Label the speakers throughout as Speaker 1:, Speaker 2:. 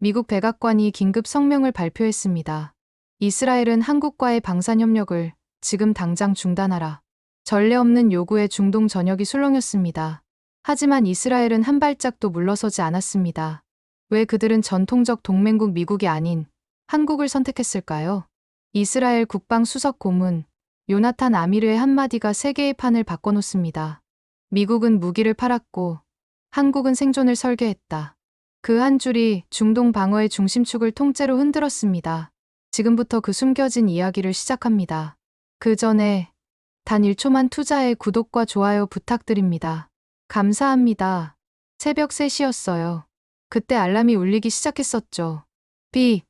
Speaker 1: 미국 백악관이 긴급 성명을 발표했습니다. 이스라엘은 한국과의 방산협력을 지금 당장 중단하라. 전례 없는 요구에 중동 전역이 술렁였습니다. 하지만 이스라엘은 한 발짝도 물러서지 않았습니다. 왜 그들은 전통적 동맹국 미국이 아닌 한국을 선택했을까요? 이스라엘 국방수석 고문 요나탄 아미르의 한마디가 세계의 판을 바꿔놓습니다. 미국은 무기를 팔았고 한국은 생존을 설계했다. 그 한 줄이 중동 방어의 중심축을 통째로 흔들었습니다. 지금부터 그 숨겨진 이야기를 시작합니다. 그 전에 단 1초만 투자해 구독과 좋아요 부탁드립니다. 감사합니다. 새벽 3시였어요. 그때 알람이 울리기 시작했었죠. 삐.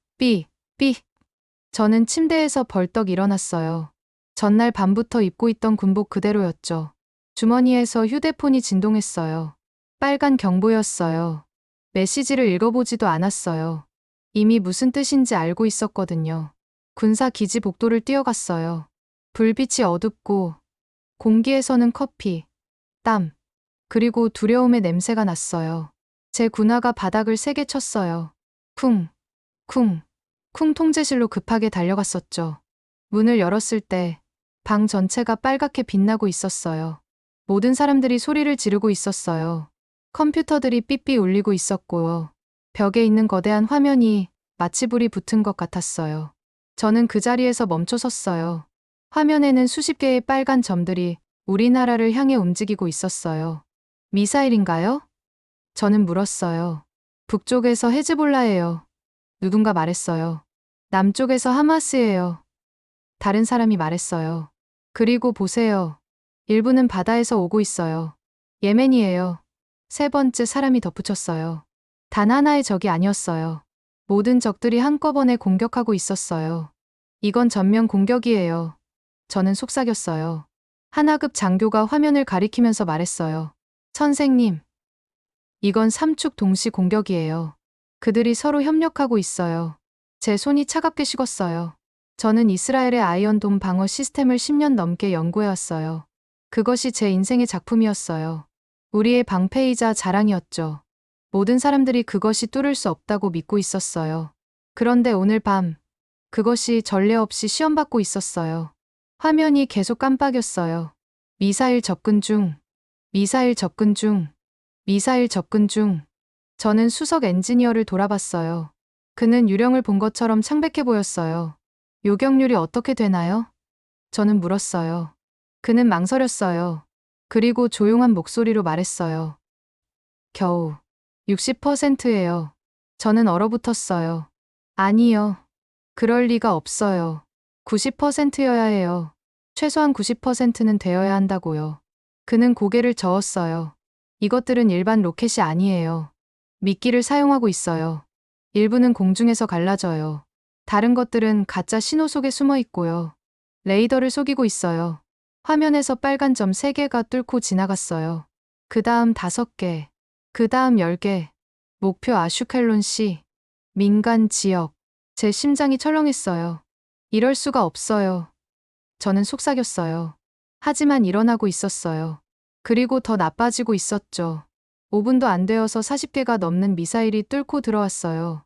Speaker 1: 저는 침대에서 벌떡 일어났어요. 전날 밤부터 입고 있던 군복 그대로였죠. 주머니에서 휴대폰이 진동했어요. 빨간 경보였어요. 메시지를 읽어보지도 않았어요. 이미 무슨 뜻인지 알고 있었거든요. 군사 기지 복도를 뛰어갔어요. 불빛이 어둡고 공기에서는 커피, 땀, 그리고 두려움의 냄새가 났어요. 제 군화가 바닥을 세게 쳤어요. 쿵 통제실로 급하게 달려갔었죠. 문을 열었을 때 방 전체가 빨갛게 빛나고 있었어요. 모든 사람들이 소리를 지르고 있었어요. 컴퓨터들이 삐삐 울리고 있었고요. 벽에 있는 거대한 화면이 마치 불이 붙은 것 같았어요. 저는 그 자리에서 멈춰 섰어요. 화면에는 수십 개의 빨간 점들이 우리나라를 향해 움직이고 있었어요. 미사일인가요? 저는 물었어요. 북쪽에서 헤즈볼라예요. 누군가 말했어요. 남쪽에서 하마스예요. 다른 사람이 말했어요. 그리고 보세요. 일부는 바다에서 오고 있어요. 예멘이에요. 세 번째 사람이 덧붙였어요. 단 하나의 적이 아니었어요. 모든 적들이 한꺼번에 공격하고 있었어요. 이건 전면 공격이에요. 저는 속삭였어요. 하나급 장교가 화면을 가리키면서 말했어요. 선생님, 이건 삼축 동시 공격이에요. 그들이 서로 협력하고 있어요. 제 손이 차갑게 식었어요. 저는 이스라엘의 아이언돔 방어 시스템을 10년 넘게 연구해왔어요. 그것이 제 인생의 작품이었어요. 우리의 방패이자 자랑이었죠. 모든 사람들이 그것이 뚫을 수 없다고 믿고 있었어요. 그런데 오늘 밤, 그것이 전례 없이 시험받고 있었어요. 화면이 계속 깜빡였어요. 미사일 접근 중, 미사일 접근 중, 미사일 접근 중. 저는 수석 엔지니어를 돌아봤어요. 그는 유령을 본 것처럼 창백해 보였어요. 요격률이 어떻게 되나요? 저는 물었어요. 그는 망설였어요. 그리고 조용한 목소리로 말했어요. 겨우 60%예요. 저는 얼어붙었어요. 아니요. 그럴 리가 없어요. 90%여야 해요. 최소한 90%는 되어야 한다고요. 그는 고개를 저었어요. 이것들은 일반 로켓이 아니에요. 미끼를 사용하고 있어요. 일부는 공중에서 갈라져요. 다른 것들은 가짜 신호 속에 숨어 있고요. 레이더를 속이고 있어요. 화면에서 빨간 점 3개가 뚫고 지나갔어요. 그 다음 5개, 그 다음 10개. 목표 아슈켈론시, 민간 지역. 제 심장이 철렁했어요. 이럴 수가 없어요. 저는 속삭였어요. 하지만 일어나고 있었어요. 그리고 더 나빠지고 있었죠. 5분도 안 되어서 40개가 넘는 미사일이 뚫고 들어왔어요.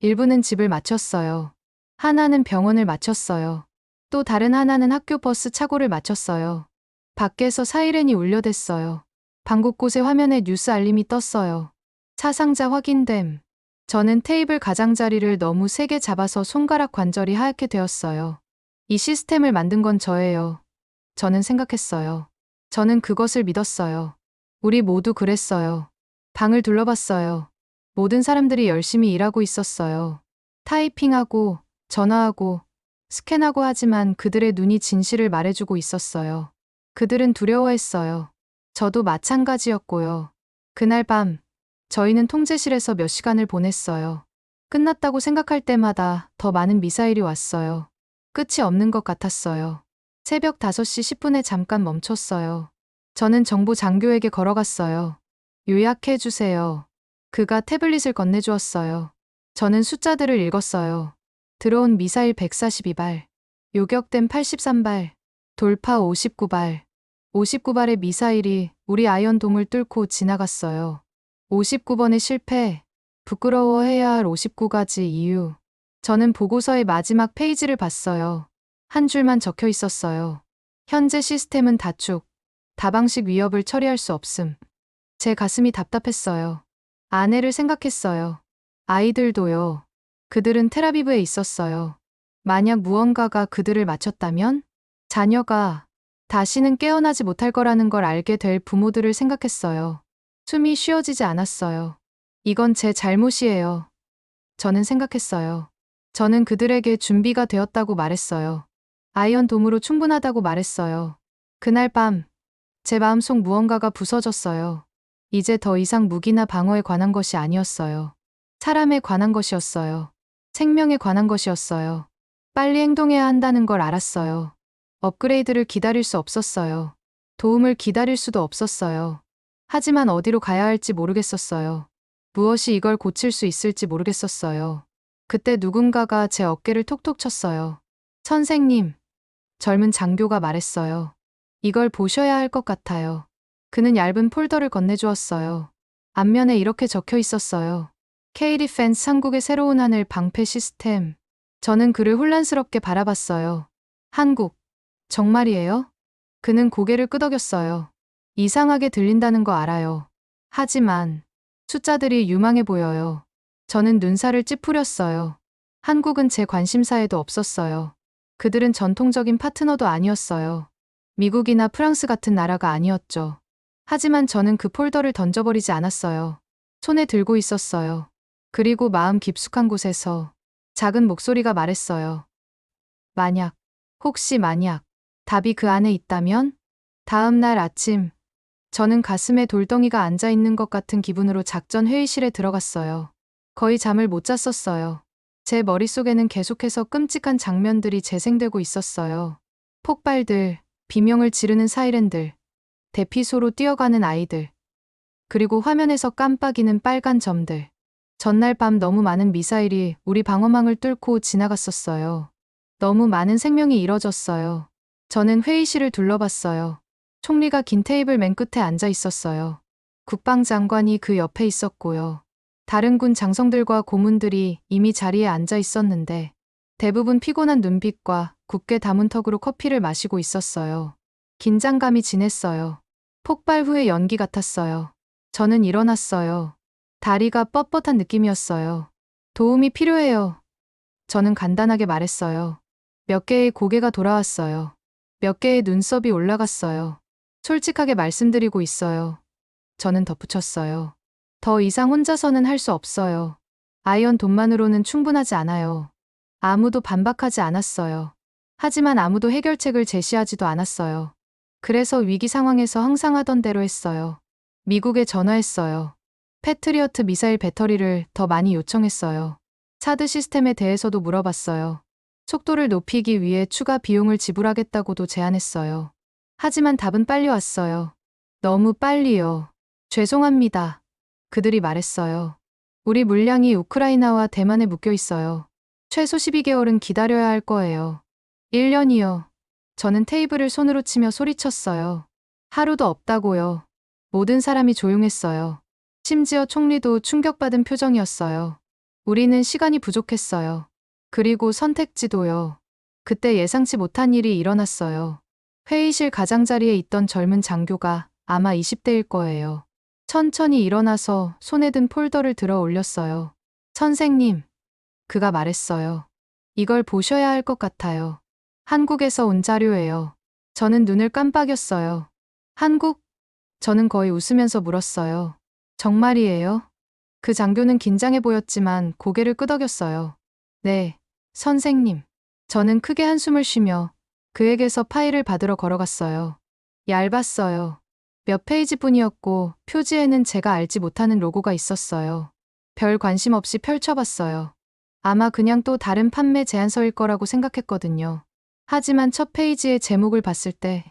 Speaker 1: 일부는 집을 맞췄어요. 하나는 병원을 맞췄어요. 또 다른 하나는 학교 버스 차고를 맞췄어요. 밖에서 사이렌이 울려댔어요. 방 곳곳에 화면에 뉴스 알림이 떴어요. 사상자 확인됨. 저는 테이블 가장자리를 너무 세게 잡아서 손가락 관절이 하얗게 되었어요. 이 시스템을 만든 건 저예요. 저는 생각했어요. 저는 그것을 믿었어요. 우리 모두 그랬어요. 방을 둘러봤어요. 모든 사람들이 열심히 일하고 있었어요. 타이핑하고, 전화하고, 스캔하고 하지만 그들의 눈이 진실을 말해주고 있었어요. 그들은 두려워했어요. 저도 마찬가지였고요. 그날 밤, 저희는 통제실에서 몇 시간을 보냈어요. 끝났다고 생각할 때마다 더 많은 미사일이 왔어요. 끝이 없는 것 같았어요. 새벽 5시 10분에 잠깐 멈췄어요. 저는 정보 장교에게 걸어갔어요. 요약해 주세요. 그가 태블릿을 건네주었어요. 저는 숫자들을 읽었어요. 들어온 미사일 142발, 요격된 83발, 돌파 59발. 59발의 미사일이 우리 아이언돔을 뚫고 지나갔어요. 59번의 실패, 부끄러워해야 할 59가지 이유. 저는 보고서의 마지막 페이지를 봤어요. 한 줄만 적혀 있었어요. 현재 시스템은 다축, 다방식 위협을 처리할 수 없음. 제 가슴이 답답했어요. 아내를 생각했어요. 아이들도요. 그들은 텔아비브에 있었어요. 만약 무언가가 그들을 맞췄다면 자녀가 다시는 깨어나지 못할 거라는 걸 알게 될 부모들을 생각했어요. 숨이 쉬어지지 않았어요. 이건 제 잘못이에요. 저는 생각했어요. 저는 그들에게 준비가 되었다고 말했어요. 아이언 돔으로 충분하다고 말했어요. 그날 밤, 제 마음속 무언가가 부서졌어요. 이제 더 이상 무기나 방어에 관한 것이 아니었어요. 사람에 관한 것이었어요. 생명에 관한 것이었어요. 빨리 행동해야 한다는 걸 알았어요. 업그레이드를 기다릴 수 없었어요. 도움을 기다릴 수도 없었어요. 하지만 어디로 가야 할지 모르겠었어요. 무엇이 이걸 고칠 수 있을지 모르겠었어요. 그때 누군가가 제 어깨를 톡톡 쳤어요. 선생님, 젊은 장교가 말했어요. 이걸 보셔야 할 것 같아요. 그는 얇은 폴더를 건네주었어요. 앞면에 이렇게 적혀 있었어요. K-Defense 한국의 새로운 하늘 방패 시스템. 저는 그를 혼란스럽게 바라봤어요. 한국, 정말이에요? 그는 고개를 끄덕였어요. 이상하게 들린다는 거 알아요. 하지만 숫자들이 유망해 보여요. 저는 눈살을 찌푸렸어요. 한국은 제 관심사에도 없었어요. 그들은 전통적인 파트너도 아니었어요. 미국이나 프랑스 같은 나라가 아니었죠. 하지만 저는 그 폴더를 던져버리지 않았어요. 손에 들고 있었어요. 그리고 마음 깊숙한 곳에서 작은 목소리가 말했어요. 만약, 혹시 만약, 답이 그 안에 있다면? 다음 날 아침, 저는 가슴에 돌덩이가 앉아 있는 것 같은 기분으로 작전 회의실에 들어갔어요. 거의 잠을 못 잤었어요. 제 머릿속에는 계속해서 끔찍한 장면들이 재생되고 있었어요. 폭발들, 비명을 지르는 사이렌들, 대피소로 뛰어가는 아이들, 그리고 화면에서 깜빡이는 빨간 점들. 전날 밤 너무 많은 미사일이 우리 방어망을 뚫고 지나갔었어요. 너무 많은 생명이 잃어졌어요. 저는 회의실을 둘러봤어요. 총리가 긴 테이블 맨 끝에 앉아 있었어요. 국방장관이 그 옆에 있었고요. 다른 군 장성들과 고문들이 이미 자리에 앉아 있었는데 대부분 피곤한 눈빛과 굳게 담은 턱으로 커피를 마시고 있었어요. 긴장감이 진했어요. 폭발 후의 연기 같았어요. 저는 일어났어요. 다리가 뻣뻣한 느낌이었어요. 도움이 필요해요. 저는 간단하게 말했어요. 몇 개의 고개가 돌아왔어요. 몇 개의 눈썹이 올라갔어요. 솔직하게 말씀드리고 있어요. 저는 덧붙였어요. 더 이상 혼자서는 할 수 없어요. 아이언 돔만으로는 충분하지 않아요. 아무도 반박하지 않았어요. 하지만 아무도 해결책을 제시하지도 않았어요. 그래서 위기 상황에서 항상 하던 대로 했어요. 미국에 전화했어요. 패트리어트 미사일 배터리를 더 많이 요청했어요. 사드 시스템에 대해서도 물어봤어요. 속도를 높이기 위해 추가 비용을 지불하겠다고도 제안했어요. 하지만 답은 빨리 왔어요. 너무 빨리요. 죄송합니다. 그들이 말했어요. 우리 물량이 우크라이나와 대만에 묶여 있어요. 최소 12개월은 기다려야 할 거예요. 1년이요. 저는 테이블을 손으로 치며 소리쳤어요. 하루도 없다고요. 모든 사람이 조용했어요. 심지어 총리도 충격받은 표정이었어요. 우리는 시간이 부족했어요. 그리고 선택지도요. 그때 예상치 못한 일이 일어났어요. 회의실 가장자리에 있던 젊은 장교가 아마 20대일 거예요. 천천히 일어나서 손에 든 폴더를 들어 올렸어요. 선생님, 그가 말했어요. 이걸 보셔야 할 것 같아요. 한국에서 온 자료예요. 저는 눈을 깜빡였어요. 한국? 저는 거의 웃으면서 물었어요. 정말이에요? 그 장교는 긴장해 보였지만 고개를 끄덕였어요. 네, 선생님. 저는 크게 한숨을 쉬며 그에게서 파일을 받으러 걸어갔어요. 얇았어요. 몇 페이지뿐이었고 표지에는 제가 알지 못하는 로고가 있었어요. 별 관심 없이 펼쳐봤어요. 아마 그냥 또 다른 판매 제안서일 거라고 생각했거든요. 하지만 첫 페이지의 제목을 봤을 때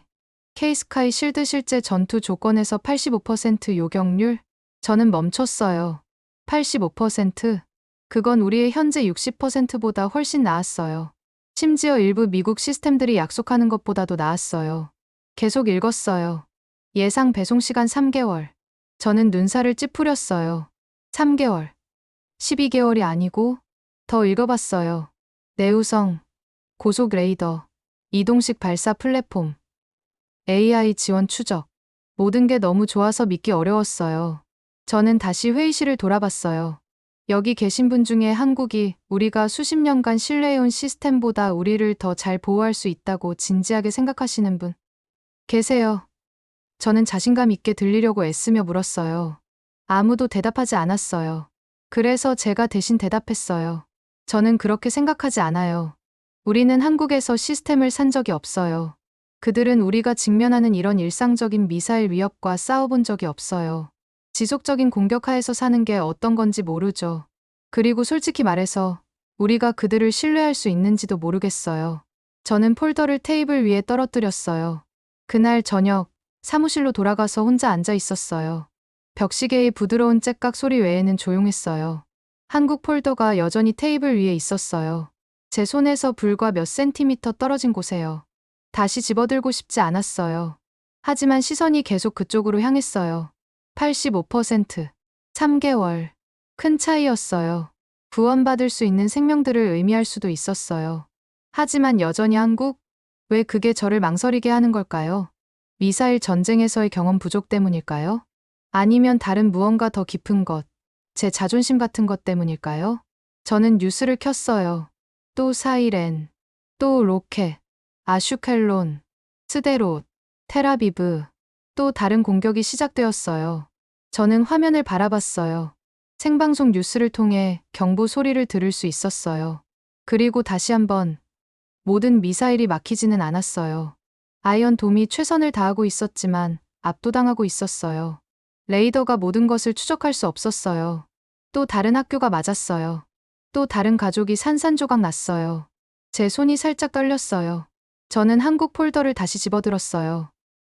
Speaker 1: K-스카이 실드 실제 전투 조건에서 85% 요격률? 저는 멈췄어요. 85%? 그건 우리의 현재 60%보다 훨씬 나았어요. 심지어 일부 미국 시스템들이 약속하는 것보다도 나았어요. 계속 읽었어요. 예상 배송 시간 3개월. 저는 눈살을 찌푸렸어요. 3개월. 12개월이 아니고 더 읽어봤어요. 내우성, 고속 레이더, 이동식 발사 플랫폼, AI 지원 추적. 모든 게 너무 좋아서 믿기 어려웠어요. 저는 다시 회의실을 돌아봤어요. 여기 계신 분 중에 한국이 우리가 수십 년간 신뢰해온 시스템보다 우리를 더 잘 보호할 수 있다고 진지하게 생각하시는 분 계세요? 저는 자신감 있게 들리려고 애쓰며 물었어요. 아무도 대답하지 않았어요. 그래서 제가 대신 대답했어요. 저는 그렇게 생각하지 않아요. 우리는 한국에서 시스템을 산 적이 없어요. 그들은 우리가 직면하는 이런 일상적인 미사일 위협과 싸워본 적이 없어요. 지속적인 공격하에서 사는 게 어떤 건지 모르죠. 그리고 솔직히 말해서 우리가 그들을 신뢰할 수 있는지도 모르겠어요. 저는 폴더를 테이블 위에 떨어뜨렸어요. 그날 저녁 사무실로 돌아가서 혼자 앉아 있었어요. 벽시계의 부드러운 째깍 소리 외에는 조용했어요. 한국 폴더가 여전히 테이블 위에 있었어요. 제 손에서 불과 몇 센티미터 떨어진 곳에요. 다시 집어들고 싶지 않았어요. 하지만 시선이 계속 그쪽으로 향했어요. 85%, 3개월. 큰 차이였어요. 구원받을 수 있는 생명들을 의미할 수도 있었어요. 하지만 여전히 한국? 왜 그게 저를 망설이게 하는 걸까요? 미사일 전쟁에서의 경험 부족 때문일까요? 아니면 다른 무언가 더 깊은 것, 제 자존심 같은 것 때문일까요? 저는 뉴스를 켰어요. 또 사이렌, 또 로켓, 아슈켈론, 스데롯, 텔아비브, 또 다른 공격이 시작되었어요. 저는 화면을 바라봤어요. 생방송 뉴스를 통해 경보 소리를 들을 수 있었어요. 그리고 다시 한번 모든 미사일이 막히지는 않았어요. 아이언돔이 최선을 다하고 있었지만 압도당하고 있었어요. 레이더가 모든 것을 추적할 수 없었어요. 또 다른 학교가 맞았어요. 또 다른 가족이 산산조각 났어요. 제 손이 살짝 떨렸어요. 저는 한국 폴더를 다시 집어들었어요.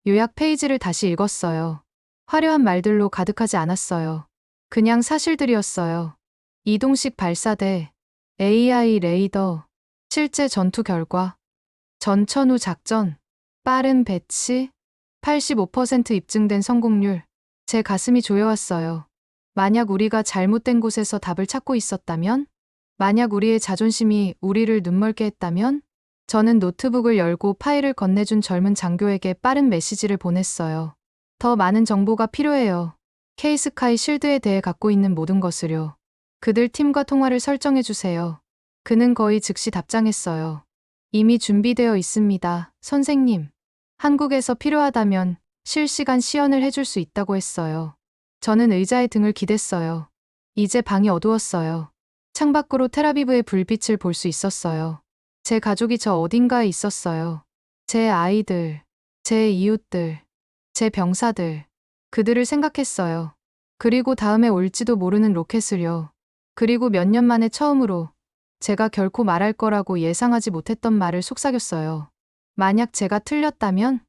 Speaker 1: 요약 페이지를 다시 읽었어요. 화려한 말들로 가득하지 않았어요. 그냥 사실들이었어요. 이동식 발사대, AI 레이더, 실제 전투 결과, 전천후 작전, 빠른 배치, 85% 입증된 성공률. 제 가슴이 조여왔어요. 만약 우리가 잘못된 곳에서 답을 찾고 있었다면? 만약 우리의 자존심이 우리를 눈멀게 했다면? 저는 노트북을 열고 파일을 건네준 젊은 장교에게 빠른 메시지를 보냈어요. 더 많은 정보가 필요해요. K-스카이 실드에 대해 갖고 있는 모든 것을요. 그들 팀과 통화를 설정해주세요. 그는 거의 즉시 답장했어요. 이미 준비되어 있습니다, 선생님. 한국에서 필요하다면 실시간 시연을 해줄 수 있다고 했어요. 저는 의자에 등을 기댔어요. 이제 방이 어두웠어요. 창밖으로 텔아비브의 불빛을 볼 수 있었어요. 제 가족이 저 어딘가에 있었어요. 제 아이들, 제 이웃들, 제 병사들. 그들을 생각했어요. 그리고 다음에 올지도 모르는 로켓을요. 그리고 몇 년 만에 처음으로 제가 결코 말할 거라고 예상하지 못했던 말을 속삭였어요. 만약 제가 틀렸다면?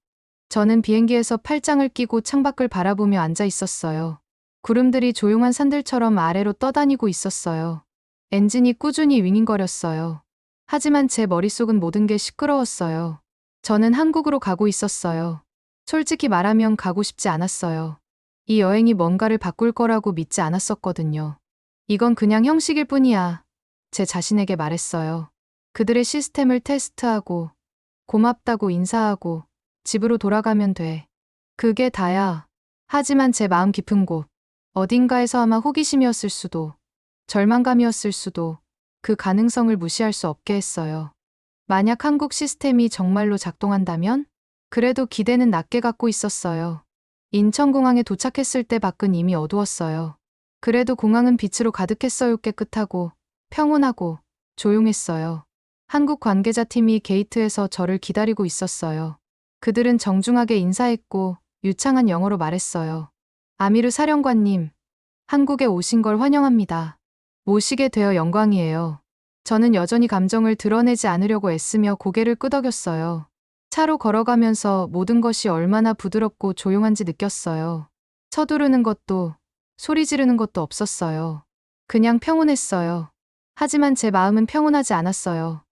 Speaker 1: 저는 비행기에서 팔짱을 끼고 창밖을 바라보며 앉아 있었어요. 구름들이 조용한 산들처럼 아래로 떠다니고 있었어요. 엔진이 꾸준히 윙윙거렸어요. 하지만 제 머릿속은 모든 게 시끄러웠어요. 저는 한국으로 가고 있었어요. 솔직히 말하면 가고 싶지 않았어요. 이 여행이 뭔가를 바꿀 거라고 믿지 않았었거든요. 이건 그냥 형식일 뿐이야. 제 자신에게 말했어요. 그들의 시스템을 테스트하고, 고맙다고 인사하고, 집으로 돌아가면 돼. 그게 다야. 하지만 제 마음 깊은 곳, 어딘가에서 아마 호기심이었을 수도, 절망감이었을 수도, 그 가능성을 무시할 수 없게 했어요. 만약 한국 시스템이 정말로 작동한다면? 그래도 기대는 낮게 갖고 있었어요. 인천공항에 도착했을 때 밖은 이미 어두웠어요. 그래도 공항은 빛으로 가득했어요. 깨끗하고, 평온하고, 조용했어요. 한국 관계자팀이 게이트에서 저를 기다리고 있었어요. 그들은 정중하게 인사했고, 유창한 영어로 말했어요. 아미르 사령관님, 한국에 오신 걸 환영합니다. 모시게 되어 영광이에요. 저는 여전히 감정을 드러내지 않으려고 애쓰며 고개를 끄덕였어요. 차로 걸어가면서 모든 것이 얼마나 부드럽고 조용한지 느꼈어요. 서두르는 것도, 소리 지르는 것도 없었어요. 그냥 평온했어요. 하지만 제 마음은 평온하지 않았어요.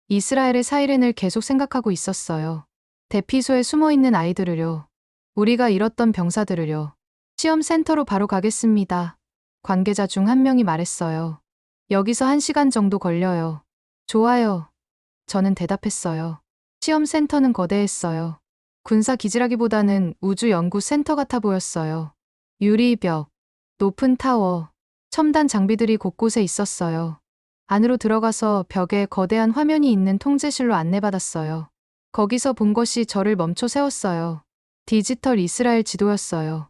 Speaker 1: 이스라엘의 사이렌을 계속 생각하고 있었어요. 대피소에 숨어있는 아이들을요. 우리가 잃었던 병사들을요. 시험 센터로 바로 가겠습니다. 관계자 중 한 명이 말했어요. 여기서 1시간 정도 걸려요. 좋아요. 저는 대답했어요. 시험센터는 거대했어요. 군사기지라기보다는 우주연구센터 같아 보였어요. 유리벽, 높은 타워, 첨단 장비들이 곳곳에 있었어요. 안으로 들어가서 벽에 거대한 화면이 있는 통제실로 안내받았어요. 거기서 본 것이 저를 멈춰 세웠어요. 디지털 이스라엘 지도였어요.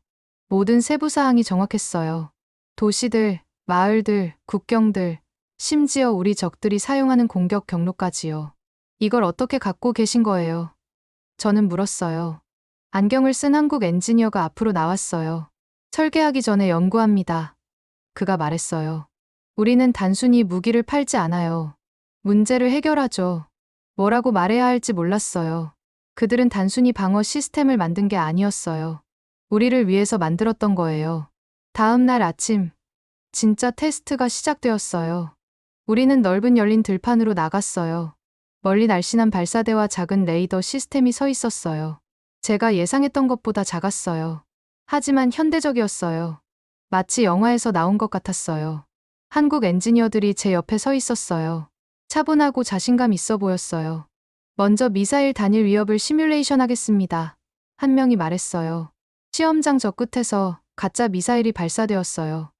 Speaker 1: 모든 세부 사항이 정확했어요. 도시들, 마을들, 국경들, 심지어 우리 적들이 사용하는 공격 경로까지요. 이걸 어떻게 갖고 계신 거예요? 저는 물었어요. 안경을 쓴 한국 엔지니어가 앞으로 나왔어요. 설계하기 전에 연구합니다. 그가 말했어요. 우리는 단순히 무기를 팔지 않아요. 문제를 해결하죠. 뭐라고 말해야 할지 몰랐어요. 그들은 단순히 방어 시스템을 만든 게 아니었어요. 우리를 위해서 만들었던 거예요. 다음 날 아침, 진짜 테스트가 시작되었어요. 우리는 넓은 열린 들판으로 나갔어요. 멀리 날씬한 발사대와 작은 레이더 시스템이 서 있었어요. 제가 예상했던 것보다 작았어요. 하지만 현대적이었어요. 마치 영화에서 나온 것 같았어요. 한국 엔지니어들이 제 옆에 서 있었어요. 차분하고 자신감 있어 보였어요. 먼저 미사일 단일 위협을 시뮬레이션 하겠습니다. 한 명이 말했어요. 시험장 저 끝에서 가짜 미사일이 발사되었어요.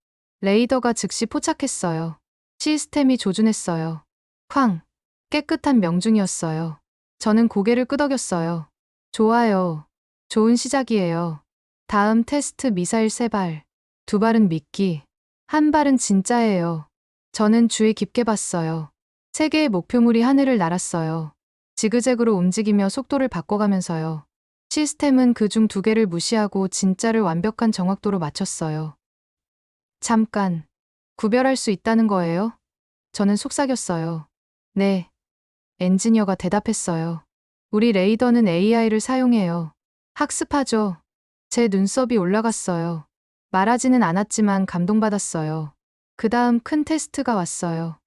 Speaker 1: 레이더가 즉시 포착했어요. 시스템이 조준했어요. 쾅! 깨끗한 명중이었어요. 저는 고개를 끄덕였어요. 좋아요. 좋은 시작이에요. 다음 테스트 미사일 3발. 2발은 미끼. 1발은 진짜예요. 저는 주의 깊게 봤어요. 3개의 목표물이 하늘을 날았어요. 지그재그로 움직이며 속도를 바꿔가면서요. 시스템은 그중 2개를 무시하고 진짜를 완벽한 정확도로 맞췄어요. 잠깐. 구별할 수 있다는 거예요? 저는 속삭였어요. 네. 엔지니어가 대답했어요. 우리 레이더는 AI를 사용해요. 학습하죠. 제 눈썹이 올라갔어요. 말하지는 않았지만 감동받았어요. 그 다음 큰 테스트가 왔어요.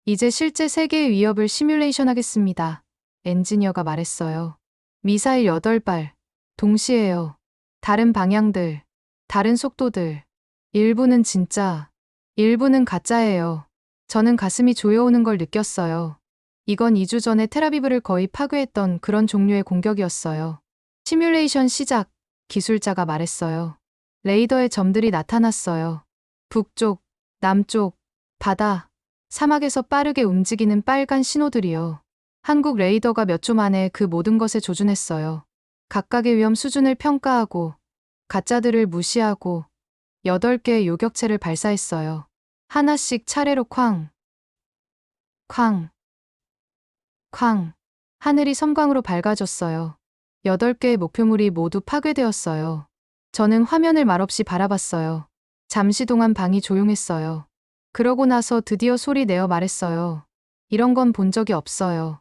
Speaker 1: 이제 실제 세계의 위협을 시뮬레이션 하겠습니다. 엔지니어가 말했어요. 미사일 8발. 동시에요. 다른 방향들. 다른 속도들. 일부는 진짜. 일부는 가짜예요. 저는 가슴이 조여오는 걸 느꼈어요. 이건 2주 전에 텔아비브를 거의 파괴했던 그런 종류의 공격이었어요. 시뮬레이션 시작. 기술자가 말했어요. 레이더의 점들이 나타났어요. 북쪽, 남쪽, 바다, 사막에서 빠르게 움직이는 빨간 신호들이요. 한국 레이더가 몇 초 만에 그 모든 것에 조준했어요. 각각의 위험 수준을 평가하고, 가짜들을 무시하고, 8개의 요격체를 발사했어요. 하나씩 차례로 쾅, 쾅, 쾅. 하늘이 섬광으로 밝아졌어요. 8개의 목표물이 모두 파괴되었어요. 저는 화면을 말없이 바라봤어요. 잠시 동안 방이 조용했어요. 그러고 나서 드디어 소리 내어 말했어요. 이런 건 본 적이 없어요.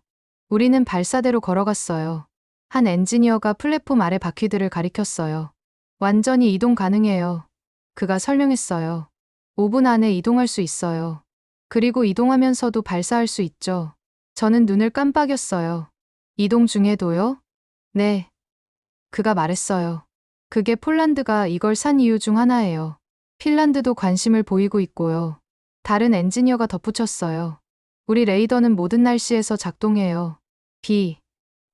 Speaker 1: 우리는 발사대로 걸어갔어요. 한 엔지니어가 플랫폼 아래 바퀴들을 가리켰어요. 완전히 이동 가능해요. 그가 설명했어요. 5분 안에 이동할 수 있어요. 그리고 이동하면서도 발사할 수 있죠. 저는 눈을 깜빡였어요. 이동 중에도요? 네. 그가 말했어요. 그게 폴란드가 이걸 산 이유 중 하나예요. 핀란드도 관심을 보이고 있고요. 다른 엔지니어가 덧붙였어요. 우리 레이더는 모든 날씨에서 작동해요. 비,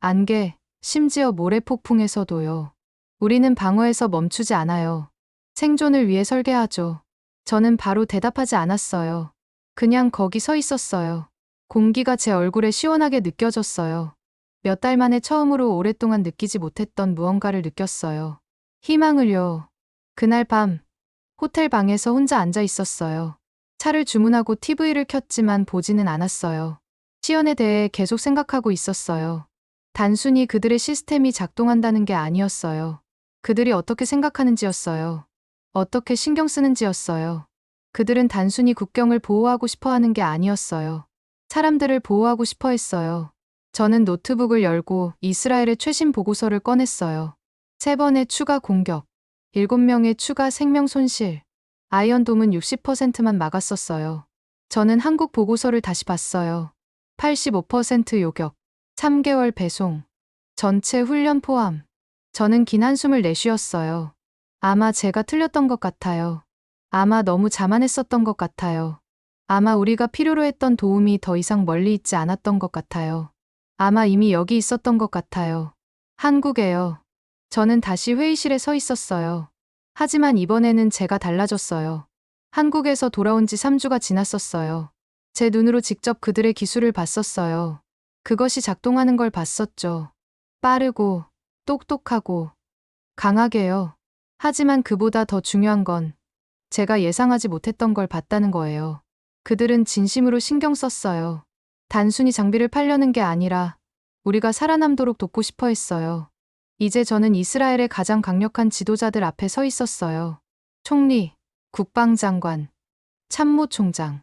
Speaker 1: 안개, 심지어 모래 폭풍에서도요. 우리는 방어에서 멈추지 않아요. 생존을 위해 설계하죠. 저는 바로 대답하지 않았어요. 그냥 거기 서 있었어요. 공기가 제 얼굴에 시원하게 느껴졌어요. 몇 달 만에 처음으로 오랫동안 느끼지 못했던 무언가를 느꼈어요. 희망을요. 그날 밤, 호텔 방에서 혼자 앉아 있었어요. 차를 주문하고 TV를 켰지만 보지는 않았어요. 시연에 대해 계속 생각하고 있었어요. 단순히 그들의 시스템이 작동한다는 게 아니었어요. 그들이 어떻게 생각하는지였어요. 어떻게 신경 쓰는지였어요. 그들은 단순히 국경을 보호하고 싶어 하는 게 아니었어요. 사람들을 보호하고 싶어 했어요. 저는 노트북을 열고 이스라엘의 최신 보고서를 꺼냈어요. 3번의 추가 공격, 7명의 추가 생명 손실, 아이언돔은 60%만 막았었어요. 저는 한국 보고서를 다시 봤어요. 85% 요격, 3개월 배송, 전체 훈련 포함. 저는 긴 한숨을 내쉬었어요. 아마 제가 틀렸던 것 같아요. 아마 너무 자만했었던 것 같아요. 아마 우리가 필요로 했던 도움이 더 이상 멀리 있지 않았던 것 같아요. 아마 이미 여기 있었던 것 같아요. 한국에요. 저는 다시 회의실에 서 있었어요. 하지만 이번에는 제가 달라졌어요. 한국에서 돌아온 지 3주가 지났었어요. 제 눈으로 직접 그들의 기술을 봤었어요. 그것이 작동하는 걸 봤었죠. 빠르고, 똑똑하고, 강하게요. 하지만 그보다 더 중요한 건 제가 예상하지 못했던 걸 봤다는 거예요. 그들은 진심으로 신경 썼어요. 단순히 장비를 팔려는 게 아니라 우리가 살아남도록 돕고 싶어 했어요. 이제 저는 이스라엘의 가장 강력한 지도자들 앞에 서 있었어요. 총리, 국방장관, 참모총장.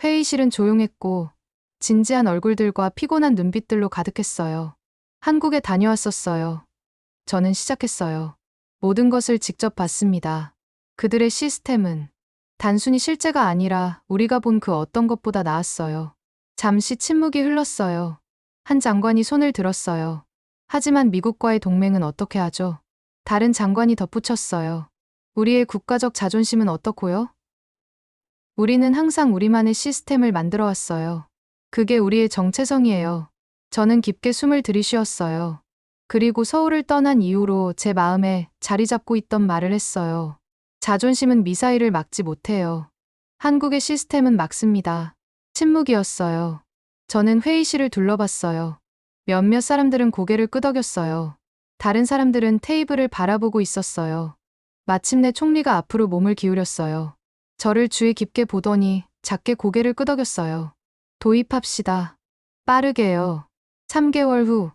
Speaker 1: 회의실은 조용했고 진지한 얼굴들과 피곤한 눈빛들로 가득했어요. 한국에 다녀왔었어요. 저는 시작했어요. 모든 것을 직접 봤습니다. 그들의 시스템은 단순히 실제가 아니라 우리가 본 그 어떤 것보다 나았어요. 잠시 침묵이 흘렀어요. 한 장관이 손을 들었어요. 하지만 미국과의 동맹은 어떻게 하죠? 다른 장관이 덧붙였어요. 우리의 국가적 자존심은 어떻고요? 우리는 항상 우리만의 시스템을 만들어 왔어요. 그게 우리의 정체성이에요. 저는 깊게 숨을 들이쉬었어요. 그리고 서울을 떠난 이후로 제 마음에 자리 잡고 있던 말을 했어요. 자존심은 미사일을 막지 못해요. 한국의 시스템은 막습니다. 침묵이었어요. 저는 회의실을 둘러봤어요. 몇몇 사람들은 고개를 끄덕였어요. 다른 사람들은 테이블을 바라보고 있었어요. 마침내 총리가 앞으로 몸을 기울였어요. 저를 주의 깊게 보더니 작게 고개를 끄덕였어요. 도입합시다. 빠르게요. 3개월 후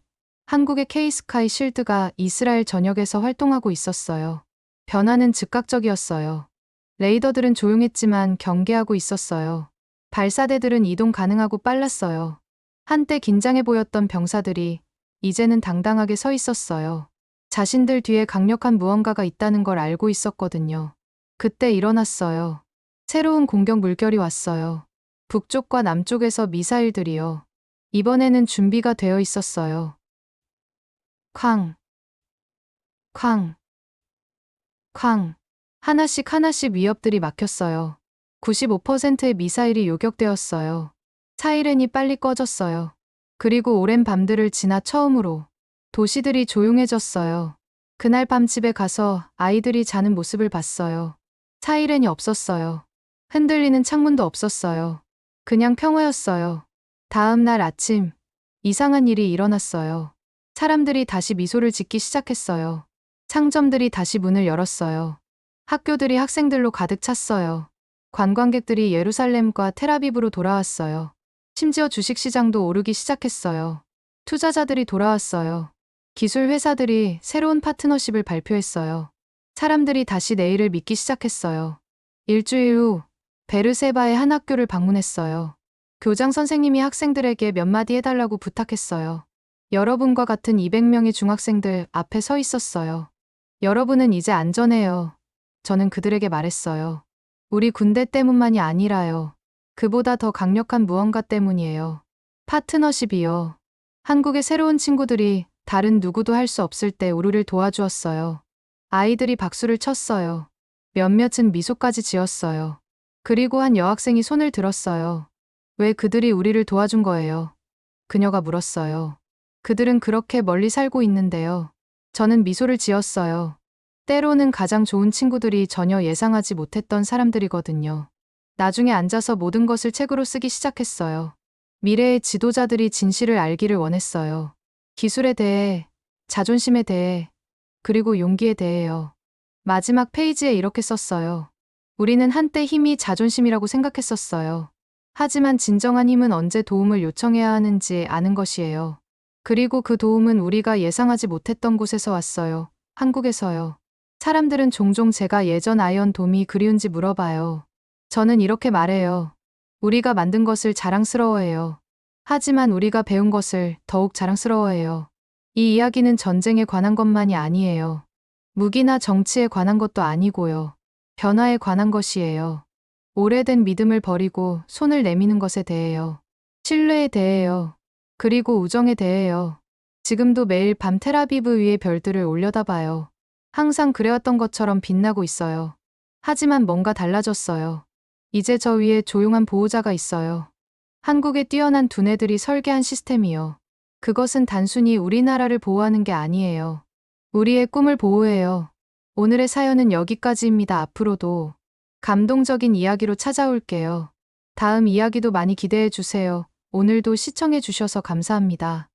Speaker 1: 한국의 K-스카이 실드가 이스라엘 전역에서 활동하고 있었어요. 변화는 즉각적이었어요. 레이더들은 조용했지만 경계하고 있었어요. 발사대들은 이동 가능하고 빨랐어요. 한때 긴장해 보였던 병사들이 이제는 당당하게 서 있었어요. 자신들 뒤에 강력한 무언가가 있다는 걸 알고 있었거든요. 그때 일어났어요. 새로운 공격 물결이 왔어요. 북쪽과 남쪽에서 미사일들이요. 이번에는 준비가 되어 있었어요. 쾅, 쾅, 쾅. 하나씩 하나씩 위협들이 막혔어요. 95%의 미사일이 요격되었어요. 사이렌이 빨리 꺼졌어요. 그리고 오랜 밤들을 지나 처음으로 도시들이 조용해졌어요. 그날 밤 집에 가서 아이들이 자는 모습을 봤어요. 사이렌이 없었어요. 흔들리는 창문도 없었어요. 그냥 평화였어요. 다음 날 아침, 이상한 일이 일어났어요. 사람들이 다시 미소를 짓기 시작했어요. 상점들이 다시 문을 열었어요. 학교들이 학생들로 가득 찼어요. 관광객들이 예루살렘과 텔아비브로 돌아왔어요. 심지어 주식시장도 오르기 시작했어요. 투자자들이 돌아왔어요. 기술 회사들이 새로운 파트너십을 발표했어요. 사람들이 다시 내일을 믿기 시작했어요. 일주일 후 베르세바의 한 학교를 방문했어요. 교장 선생님이 학생들에게 몇 마디 해달라고 부탁했어요. 여러분과 같은 200명의 중학생들 앞에 서 있었어요. 여러분은 이제 안전해요. 저는 그들에게 말했어요. 우리 군대 때문만이 아니라요. 그보다 더 강력한 무언가 때문이에요. 파트너십이요. 한국의 새로운 친구들이 다른 누구도 할 수 없을 때 우리를 도와주었어요. 아이들이 박수를 쳤어요. 몇몇은 미소까지 지었어요. 그리고 한 여학생이 손을 들었어요. 왜 그들이 우리를 도와준 거예요? 그녀가 물었어요. 그들은 그렇게 멀리 살고 있는데요. 저는 미소를 지었어요. 때로는 가장 좋은 친구들이 전혀 예상하지 못했던 사람들이거든요. 나중에 앉아서 모든 것을 책으로 쓰기 시작했어요. 미래의 지도자들이 진실을 알기를 원했어요. 기술에 대해, 자존심에 대해, 그리고 용기에 대해요. 마지막 페이지에 이렇게 썼어요. 우리는 한때 힘이 자존심이라고 생각했었어요. 하지만 진정한 힘은 언제 도움을 요청해야 하는지 아는 것이에요. 그리고 그 도움은 우리가 예상하지 못했던 곳에서 왔어요. 한국에서요. 사람들은 종종 제가 예전 아이언돔이 그리운지 물어봐요. 저는 이렇게 말해요. 우리가 만든 것을 자랑스러워해요. 하지만 우리가 배운 것을 더욱 자랑스러워해요. 이 이야기는 전쟁에 관한 것만이 아니에요. 무기나 정치에 관한 것도 아니고요. 변화에 관한 것이에요. 오래된 믿음을 버리고 손을 내미는 것에 대해요. 신뢰에 대해요. 그리고 우정에 대해요. 지금도 매일 밤 텔아비브 위에 별들을 올려다봐요. 항상 그래왔던 것처럼 빛나고 있어요. 하지만 뭔가 달라졌어요. 이제 저 위에 조용한 보호자가 있어요. 한국의 뛰어난 두뇌들이 설계한 시스템이요. 그것은 단순히 우리나라를 보호하는 게 아니에요. 우리의 꿈을 보호해요. 오늘의 사연은 여기까지입니다. 앞으로도 감동적인 이야기로 찾아올게요. 다음 이야기도 많이 기대해 주세요. 오늘도 시청해 주셔서 감사합니다.